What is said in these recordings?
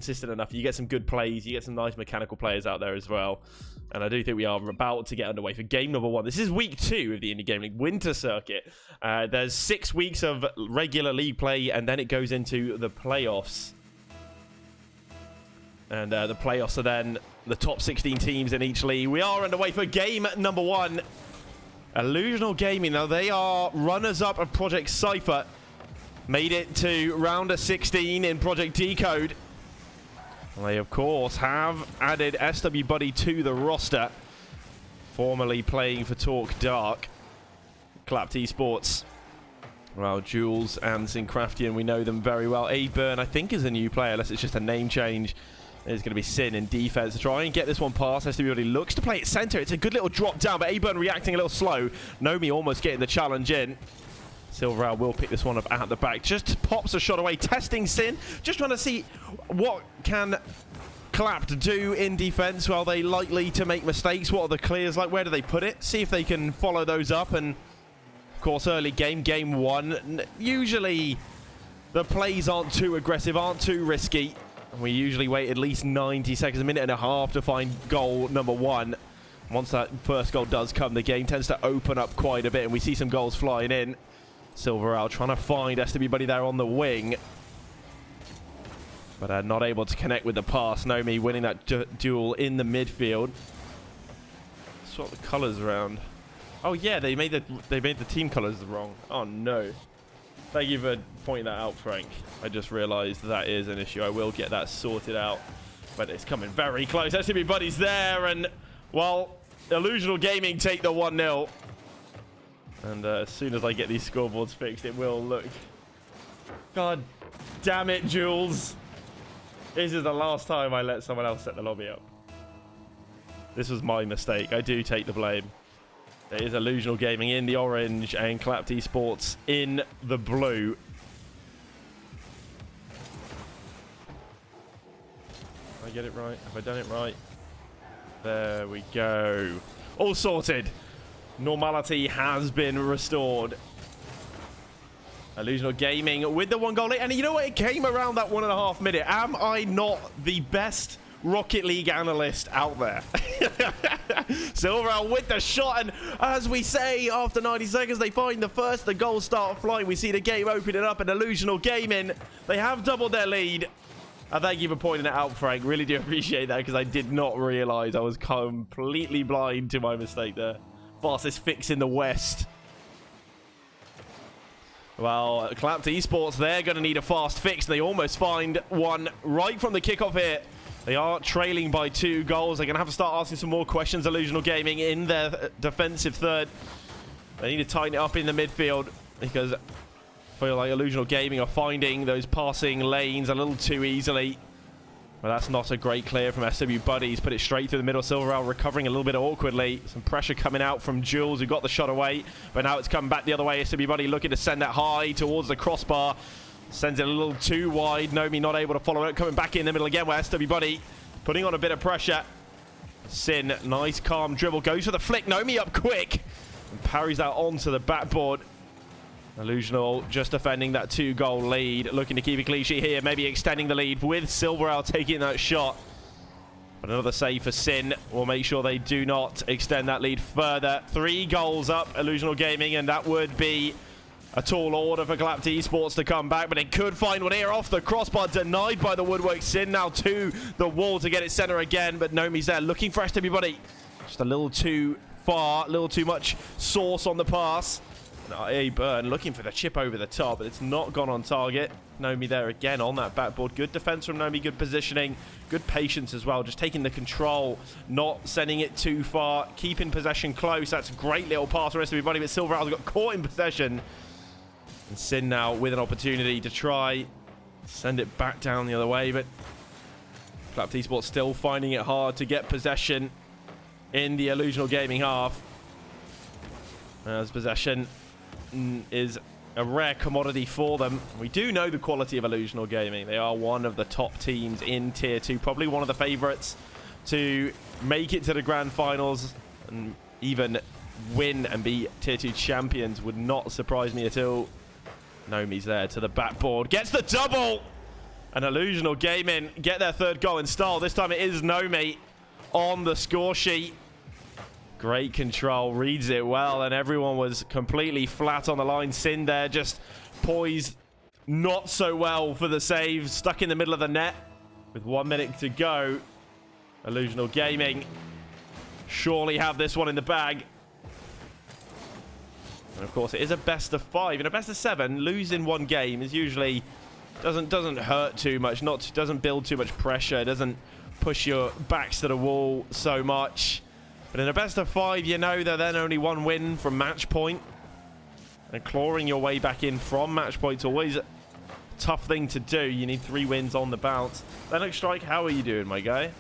consistent enough, you get some good plays, you get some nice mechanical players out there as well. And I do think we are about to get underway for game number 1. This is week 2 of the Indie Gaming League Winter Circuit. There's 6 weeks of regular league play, and then it goes into the playoffs. And the playoffs are then the top 16 teams in each league. We are underway for game number 1. Illusional Gaming, now they are runners-up of Project Cypher. Made it to round of 16 in Project Decode. They, of course, have added SW Buddy to the roster. Formerly playing for Talk Dark. Clapped Esports. Well, Jules and Syncraftian, we know them very well. A-Burn, I think, is a new player, unless it's just a name change. There's going to be Sin in defense to try and get this one past. SW Buddy looks to play it center. It's a good little drop down, but A-Burn reacting a little slow. Nomi almost getting the challenge in. Silver Owl will pick this one up at the back. Just pops a shot away, testing Sin. Just trying to see what can Clapped do in defense. Well, they likely to make mistakes. What are the clears like? Where do they put it? See if they can follow those up. And, of course, early game 1. Usually, the plays aren't too aggressive, aren't too risky. We usually wait at least 90 seconds, a minute and a half to find goal number 1. Once that first goal does come, the game tends to open up quite a bit, and we see some goals flying in. Silver Owl trying to find SW Buddy there on the wing. But not able to connect with the pass. Nomi winning that duel in the midfield. Swap the colours around. Oh yeah, they made the team colours wrong. Oh no. Thank you for pointing that out, Frank. I just realised that is an issue. I will get that sorted out. But it's coming very close. SW Buddy's there, and, well, Illusional Gaming take the 1-0. And as soon as I get these scoreboards fixed, it will look... God damn it, Jules. This is the last time I let someone else set the lobby up. This was my mistake. I do take the blame. It is Illusional Gaming in the orange and Clapped Esports in the blue. Did I get it right? Have I done it right? There we go. All sorted. Normality has been restored. Illusional Gaming with the 1 goal lead. And you know what? It came around that 1.5 minute. Am I not the best Rocket League analyst out there? Silver Owl with the shot. And as we say, after 90 seconds, they find the first. The goals start flying. We see the game opening up. And Illusional Gaming, they have doubled their lead. Thank you for pointing it out, Frank. Really do appreciate that, because I did not realize I was completely blind to my mistake there. Fastest fix in the West. Well, Clapped Esports, they're going to need a fast fix. They almost find one right from the kickoff here. They are trailing by 2 goals. They're going to have to start asking some more questions, Illusional Gaming, in their defensive third. They need to tighten it up in the midfield, because I feel like Illusional Gaming are finding those passing lanes a little too easily. Well, that's not a great clear from SW Buddies. Put it straight through the middle. Silver Owl recovering a little bit awkwardly. Some pressure coming out from Jules, who got the shot away. But now it's coming back the other way. SW Buddy looking to send that high towards the crossbar. Sends it a little too wide. Nomi not able to follow it. Coming back in the middle again with SW Buddy. Putting on a bit of pressure. Sin, nice calm dribble. Goes for the flick. Nomi up quick. And parries that onto the backboard. Illusional just defending that 2-goal lead. Looking to keep it clean sheet here. Maybe extending the lead with Silver Owl taking that shot. But another save for Sin will make sure they do not extend that lead further. 3 goals up, Illusional Gaming, and that would be a tall order for Clapped Esports to come back. But it could find one here off the crossbar. Denied by the woodwork. Sin now to the wall to get it center again. But Nomi's there looking for SW Buddy. Just a little too far. A little too much sauce on the pass. A-Burn looking for the chip over the top, but it's not gone on target. Nomi there again on that backboard. Good defense from Nomi, good positioning, good patience as well. Just taking the control, not sending it too far, keeping possession close. That's a great little pass for everybody, but Silver Owl's got caught in possession. And Sin now with an opportunity to try send it back down the other way, but Clapped Esports still finding it hard to get possession in the Illusional Gaming half. As possession is a rare commodity for them. We do know the quality of Illusional Gaming. They are one of the top teams in Tier 2, probably one of the favorites to make it to the grand finals and even win and be Tier 2 champions. Would not surprise me at all. Nomi's there to the backboard. Gets the double! And Illusional Gaming get their third goal in style. This time it is Nomi on the score sheet. Great control, reads it well, and everyone was completely flat on the line. Sin there just poised not so well for the save, stuck in the middle of the net with 1 minute to go. Illusional Gaming surely have this one in the bag. And of course, it is a best of 5. In a best of 7, losing one game is usually doesn't hurt too much, doesn't build too much pressure, doesn't push your backs to the wall so much. But in a best of 5, you know that then only one win from match point. And clawing your way back in from match point is always a tough thing to do. You need 3 wins on the bounce. Lennox Strike, how are you doing, my guy?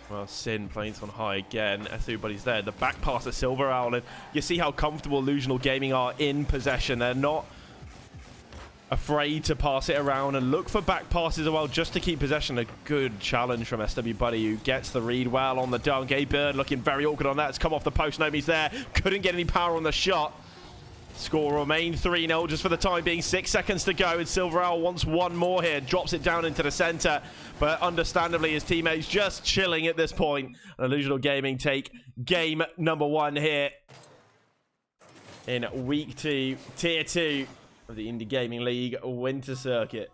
Well, Sin playing on high again. Everybody's there. The back pass to Silver Owl. And you see how comfortable Illusional Gaming are in possession. They're not afraid to pass it around and look for back passes as well just to keep possession. A good challenge from SW Buddy, who gets the read well on the dunk. A-Bird looking very awkward on that. It's come off the post. Nomi's there. Couldn't get any power on the shot. Score remained 3-0 just for the time being. 6 seconds to go, and Silver Owl wants one more here. Drops it down into the center, but understandably his teammates just chilling at this point. And Illusional Gaming take game number 1 here in week 2, tier 2 of the Indie Gaming League Winter Circuit.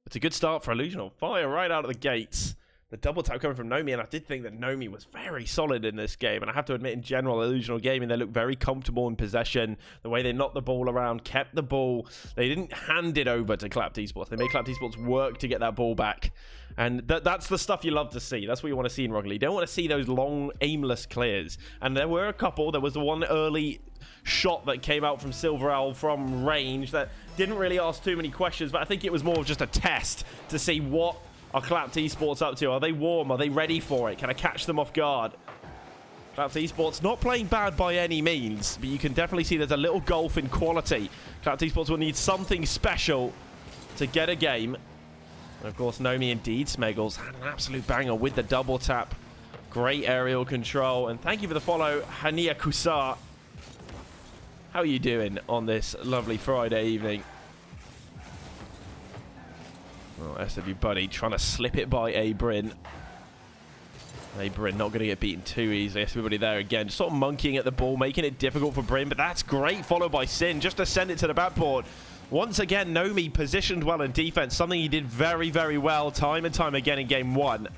It's a good start for Illusional. Fire right out of the gates. The double tap coming from Nomi, and I did think that Nomi was very solid in this game. And I have to admit, in general, Illusional Gaming, they look very comfortable in possession. The way they knocked the ball around, kept the ball. They didn't hand it over to Clapped Esports. They made Clapped Esports work to get that ball back. And that's the stuff you love to see. That's what you want to see in Rocket League. You don't want to see those long, aimless clears. And there were a couple. There was the one early shot that came out from Silver Owl from range that didn't really ask too many questions, but I think it was more of just a test to see what are Clapped Esports up to. Are they warm? Are they ready for it? Can I catch them off guard? Clapped Esports not playing bad by any means, but you can definitely see there's a little gulf in quality. Clapped Esports will need something special to get a game. And of course, Nomi indeed, Smeggles had an absolute banger with the double tap. Great aerial control. And thank you for the follow, Hania Kusar. How are you doing on this lovely Friday evening? Oh, SW Buddy trying to slip it by A-Brin. A-Brin not going to get beaten too easily. SW Buddy there again, just sort of monkeying at the ball, making it difficult for Brin, but that's great, followed by Sin, just to send it to the backboard. Once again, Nomi positioned well in defense, something he did very, very well time and time again in game 1.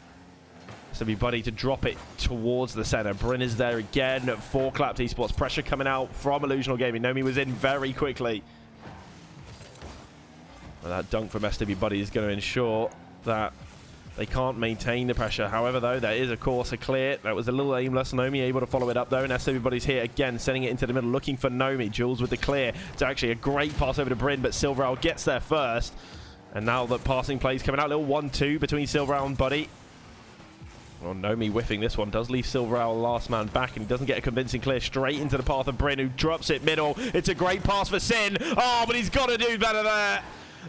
SW Buddy to drop it towards the center. Brin is there again for Clapped Esports. Pressure coming out from Illusional Gaming. Nomi was in very quickly. Well, that dunk from SW Buddy is going to ensure that they can't maintain the pressure. However, though, there is, of course, a clear. That was a little aimless. Nomi able to follow it up, though, and SW Buddy's here again, sending it into the middle, looking for Nomi. Jules with the clear. It's actually a great pass over to Brin, but Silver Owl gets there first. And now the passing plays coming out. Little 1-2 between Silver Owl and Buddy. Well, Nomi whiffing this one does leave Silver Owl last man back, and he doesn't get a convincing clear straight into the path of Brin, who drops it middle. It's a great pass for Sin. Oh, but he's got to do better there.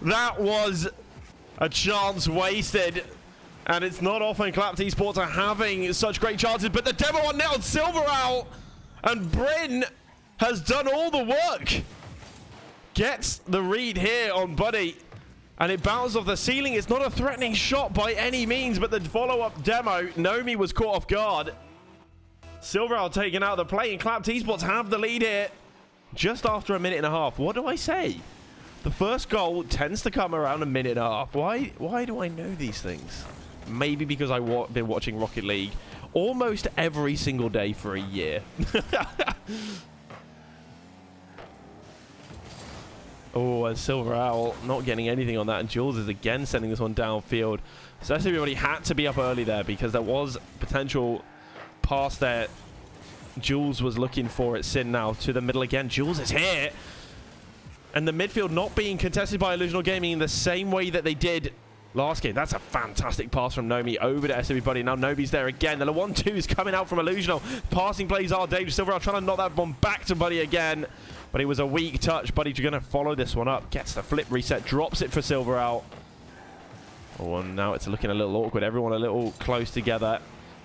That was a chance wasted. And it's not often Clapped Esports are having such great chances, but the demo on net on Silver Owl, and Brin has done all the work. Gets the read here on Buddy. And it bounces off the ceiling. It's not a threatening shot by any means, but the follow-up demo, Nomi was caught off guard. Silver Owl taken out of the play, and Clapped Esports have the lead here just after a minute and a half. What do I say? The first goal tends to come around a minute and a half. Why do I know these things? Maybe because I've been watching Rocket League almost every single day for a year. Oh, and Silver Owl not getting anything on that. And Jules is again sending this one downfield. So everybody had to be up early there because there was potential pass there. Jules was looking for it. Sin now to the middle again. Jules is here. And the midfield not being contested by Illusional Gaming in the same way that they did last game. That's a fantastic pass from Nomi over to SW Buddy. Now Nomi's there again. The 1-2 is coming out from Illusional. Passing plays are dangerous. Silver Owl trying to knock that one back to Buddy again. But it was a weak touch. Buddy going to follow this one up. Gets the flip reset. Drops it for Silver Owl. Oh, and now it's looking a little awkward. Everyone a little close together.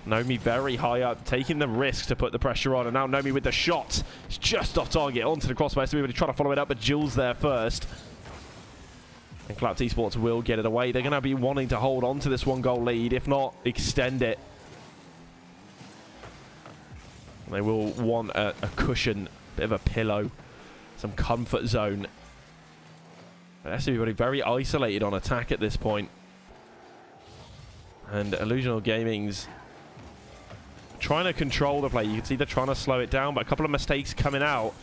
Nomi very high up, taking the risk to put the pressure on. And now Nomi with the shot. It's just off target onto the crossbar. So everybody trying to follow it up, but Jules there first. And Clapped Esports will get it away. They're going to be wanting to hold on to this 1-goal lead, if not extend it. They will want a cushion, a bit of a pillow, some comfort zone. But that's everybody very isolated on attack at this point. And Illusional Gaming's trying to control the play. You can see they're trying to slow it down, but a couple of mistakes coming out.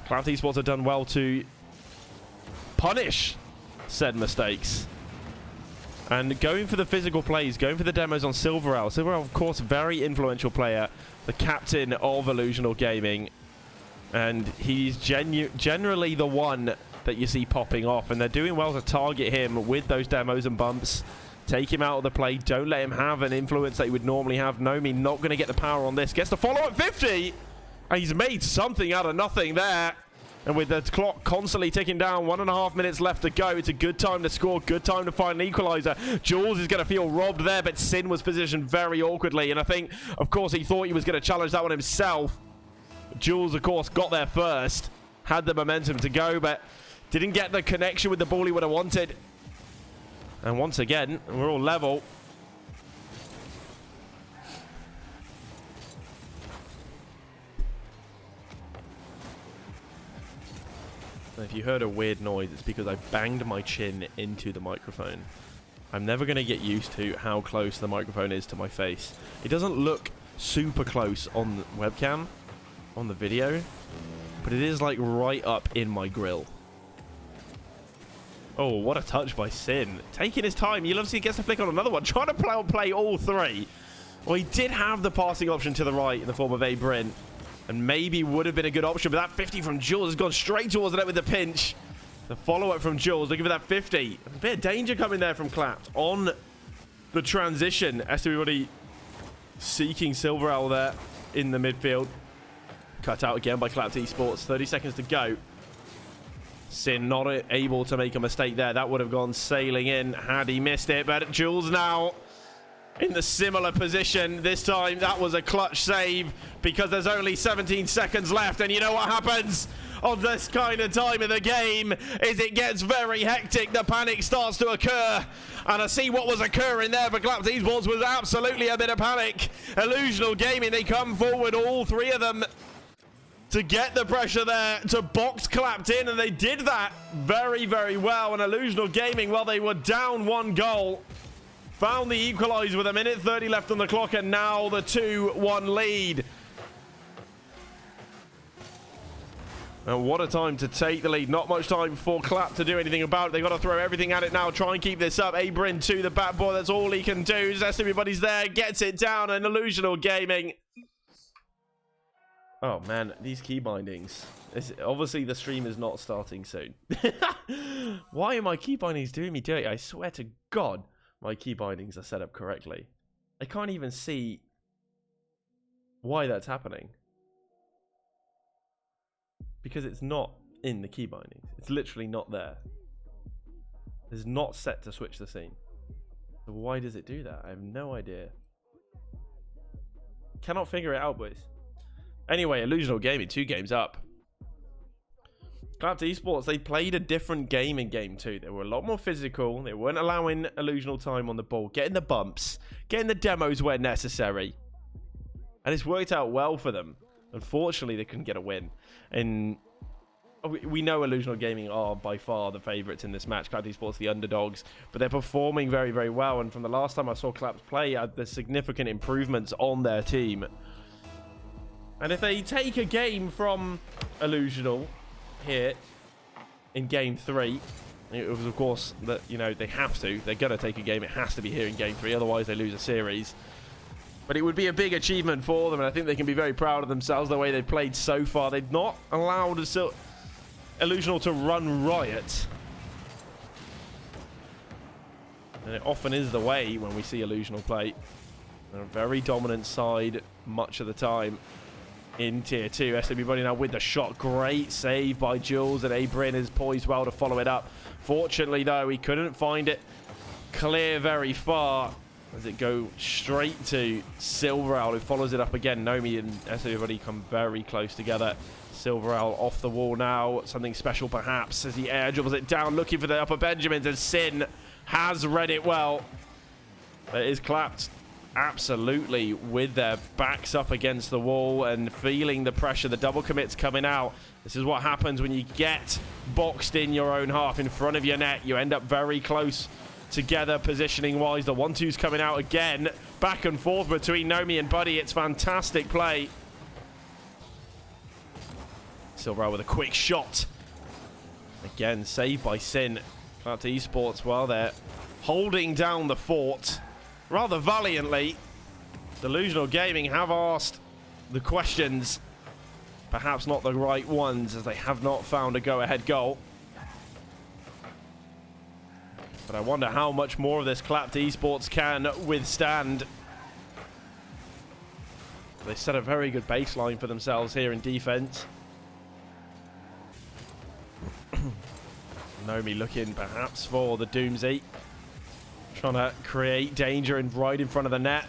Clapped Esports have done well to punish said mistakes. And going for the physical plays, going for the demos on Silverell. Silverell, of course, very influential player, the captain of Illusional Gaming. And he's generally the one that you see popping off. And they're doing well to target him with those demos and bumps. Take him out of the play. Don't let him have an influence that he would normally have. Nomi not going to get the power on this. Gets the follow at 50. And he's made something out of nothing there. And with the clock constantly ticking down, 1.5 minutes left to go. It's a good time to score. Good time to find an equalizer. Jules is going to feel robbed there, but Sin was positioned very awkwardly. And I think, of course, he thought he was going to challenge that one himself. Jules, of course, got there first. Had the momentum to go, but didn't get the connection with the ball he would have wanted. And once again, we're all level. If you heard a weird noise, it's because I banged my chin into the microphone. I'm never going to get used to how close the microphone is to my face. It doesn't look super close on the webcam, on the video, but it is like right up in my grill. Oh, what a touch by Sin. Taking his time. You'll obviously get to flick on another one. Trying to play all three. Well, he did have the passing option to the right in the form of A. Bryn. And maybe would have been a good option. But that 50 from Jules has gone straight towards the net with the pinch. The follow-up from Jules. Looking for that 50. A bit of danger coming there from Clapped on the transition. As everybody seeking Silverell there in the midfield. Cut out again by Clapped Esports. 30 seconds to go. Sin not able to make a mistake there. That would have gone sailing in had he missed it. But Jules now in the similar position. This time that was a clutch save because there's only 17 seconds left. And you know what happens on this kind of time of the game is it gets very hectic. The panic starts to occur. And I see what was occurring there for Clapped Esports was absolutely a bit of panic. Illusional Gaming, they come forward, all three of them, to get the pressure there, to box Clapped in, and they did that very, very well. And Illusional Gaming, well, they were down 1 goal, found the equalizer with 1:30 left on the clock, and now the 2-1 lead. And what a time to take the lead. Not much time for Clapped to do anything about it. They've got to throw everything at it now, try and keep this up. Abrin to the bat boy, that's all he can do. Just everybody's there, gets it down, and Illusional Gaming. Oh man, these key bindings. Obviously the stream is not starting soon. Why are my key bindings doing me dirty? I swear to God, my key bindings are set up correctly. I can't even see why that's happening. Because it's not in the key bindings. It's literally not there. It's not set to switch the scene. So why does it do that? I have no idea. Cannot figure it out, boys. Anyway, Illusional Gaming, 2 games up. Clapped Esports, they played a different game in Game 2. They were a lot more physical. They weren't allowing Illusional time on the ball. Getting the bumps. Getting the demos where necessary. And it's worked out well for them. Unfortunately, they couldn't get a win. And we know Illusional Gaming are by far the favourites in this match. Clapped Esports, the underdogs. But they're performing very, very well. And from the last time I saw Clapped play, there's significant improvements on their team. And if they take a game from Illusional here in Game 3, it was, of course, that, you know, they have to. They're going to take a game. It has to be here in Game 3. Otherwise, they lose a series. But it would be a big achievement for them. And I think they can be very proud of themselves the way they've played so far. They've not allowed Illusional to run riot. And it often is the way when we see Illusional play. They're a very dominant side much of the time. In Tier 2, SWBody now with the shot. Great save by Jules, and Abrin is poised well to follow it up. Fortunately, though, he couldn't find it clear very far. As it go straight to Silveral, who follows it up again. Nomi and everybody come very close together. Silveral off the wall now. Something special perhaps as he air dribbles it down, looking for the upper Benjamins, and Sin has read it well. It is clapped absolutely with their backs up against the wall and feeling the pressure. The double commits coming out. This is what happens when you get boxed in your own half in front of your net. You end up very close together positioning wise. The 1-2's coming out again, back and forth between Nomi and Buddy. It's fantastic play. Silveral with a quick shot, again saved by Sin. Out to Esports while they're holding down the fort rather valiantly. Illusional Gaming have asked the questions, perhaps not the right ones, as they have not found a go-ahead goal. But I wonder how much more of this clapped Esports can withstand. They set a very good baseline for themselves here in defense. Nomi looking perhaps for the Doomsday. Trying to create danger and right in front of the net.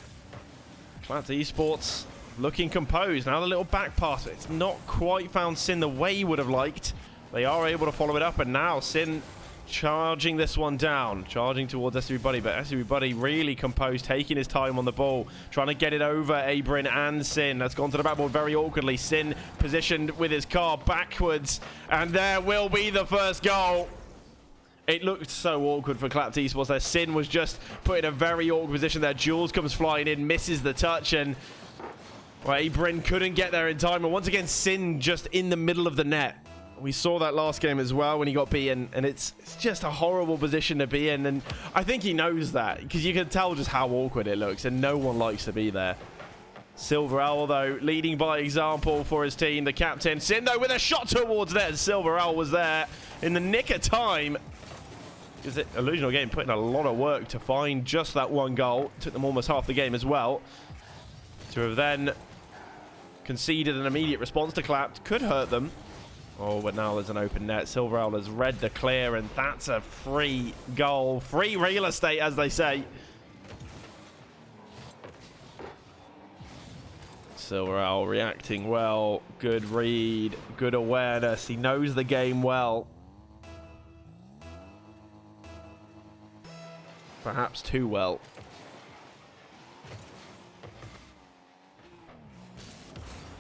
Clapped Esports looking composed. Now the little back pass. It's not quite found Sin the way he would have liked. They are able to follow it up, and now Sin charging this one down, charging towards SB Buddy, but SB Buddy really composed, taking his time on the ball, trying to get it over Abrin and Sin. That's gone to the backboard very awkwardly. Sin positioned with his car backwards, and there will be the first goal. It looked so awkward for Clapped Esports there. Sin was just put in a very awkward position there. Jules comes flying in, misses the touch, and well, Abrin couldn't get there in time. And once again, Sin just in the middle of the net. We saw that last game as well when he got beaten, and it's just a horrible position to be in, and I think he knows that, because you can tell just how awkward it looks, and no one likes to be there. Silveral, though, leading by example for his team. The captain, Sin, though, with a shot towards net. Silveral was there in the nick of time. Because Illusional Game put in a lot of work to find just that one goal. Took them almost half the game as well. To have then conceded an immediate response to Clapped could hurt them. Oh, but now there's an open net. Silveral has read the clear, and that's a free goal. Free real estate, as they say. Silveral reacting well. Good read. Good awareness. He knows the game well. Perhaps too well.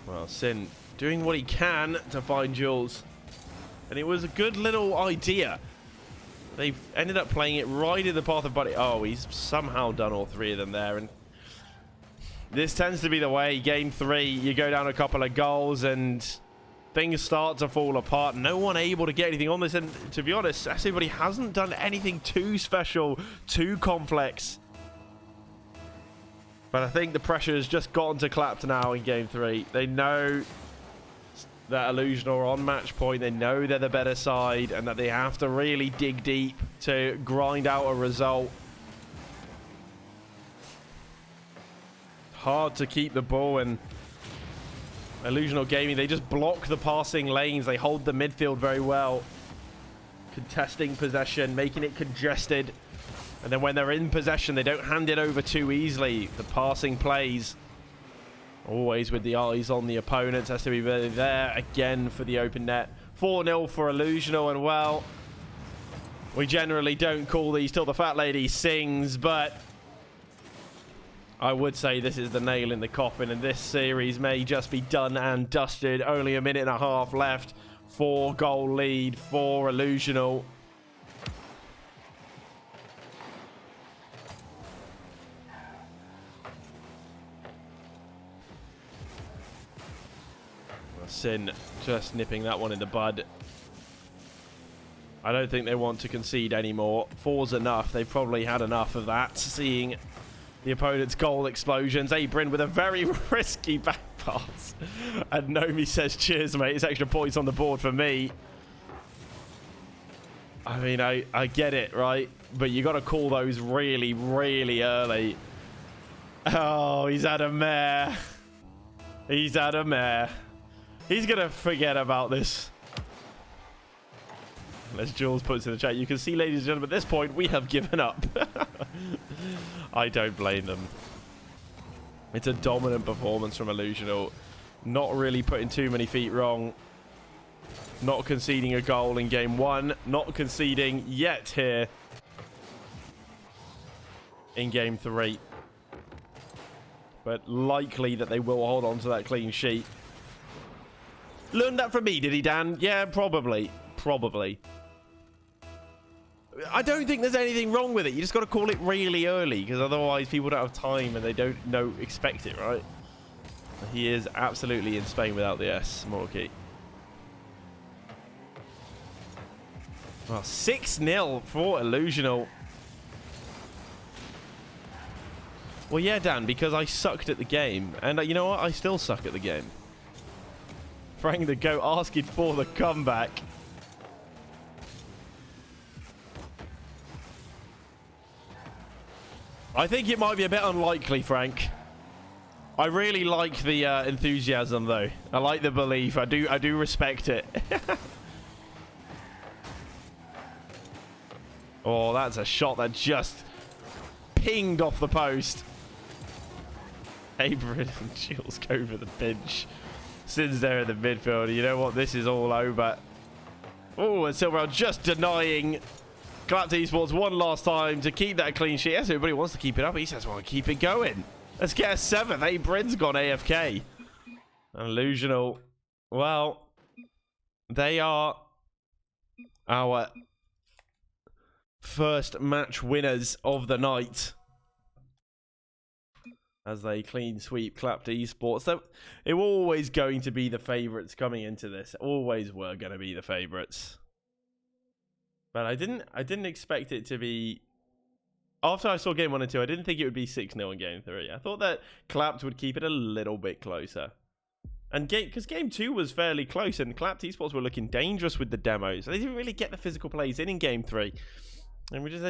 Well, Sin doing what he can to find Jules. And it was a good little idea. They've ended up playing it right in the path of Buddy. Oh, he's somehow done all three of them there. And this tends to be the way. Game 3, you go down a couple of goals and things start to fall apart. No one able to get anything on this. And to be honest, everybody hasn't done anything too special, too complex. But I think the pressure has just gotten to Clapped now in Game 3. They know that Illusional are on match point. They know they're the better side and that they have to really dig deep to grind out a result. Hard to keep the ball, and Illusional Gaming, they just block the passing lanes. They hold the midfield very well. Contesting possession, making it congested. And then when they're in possession, they don't hand it over too easily. The passing plays, always with the eyes on the opponents. Has to be really there again for the open net. 4-0 for Illusional, and well, we generally don't call these till the fat lady sings, but I would say this is the nail in the coffin, and this series may just be done and dusted. Only a minute and a half left. 4-goal lead for Illusional. Sin just nipping that one in the bud. I don't think they want to concede anymore. 4's enough. They've probably had enough of that, seeing the opponent's goal explosions. Abrin with a very risky back pass. And Nomi says, cheers, mate. It's extra points on the board for me. I mean, I get it, right? But you got to call those really, really early. Oh, he's had a mare. He's had a mare. He's going to forget about this. As Jules puts in the chat, you can see, ladies and gentlemen, at this point, we have given up. I don't blame them. It's a dominant performance from Illusional. Not really putting too many feet wrong. Not conceding a goal in game 1. Not conceding yet here in game 3. But likely that they will hold on to that clean sheet. Learned that from me, did he, Dan? Yeah, probably. Probably. I don't think there's anything wrong with it. You just got to call it really early, because otherwise people don't have time and they don't expect it, right? He is absolutely in Spain without the S, Morky. Well, 6-0 for Illusional. Well, yeah, Dan, because I sucked at the game. And you know what? I still suck at the game. Frank the Goat asking for the comeback. I think it might be a bit unlikely, Frank. I really like the enthusiasm, though. I like the belief. I do respect it. Oh, that's a shot that just pinged off the post. Abram and Jules go for the pinch. Sin's there in the midfield. You know what? This is all over. Oh, and Silverell just denying Clapped Esports one last time to keep that clean sheet. Yes, everybody wants to keep it up. He says, well, keep it going. Let's get a 7th. Hey, Bryn's gone AFK. Illusional. Well, they are our first match winners of the night, as they clean sweep Clapped Esports. So it were always going to be the favourites coming into this. Always were going to be the favourites. But I didn't expect it to be. After I saw game 1 and 2, I didn't think it would be 6-0 in game 3. I thought that Clapped would keep it a little bit closer. And because game 2 was fairly close, and Clapped Esports were looking dangerous with the demos. They didn't really get the physical plays in game 3. And we just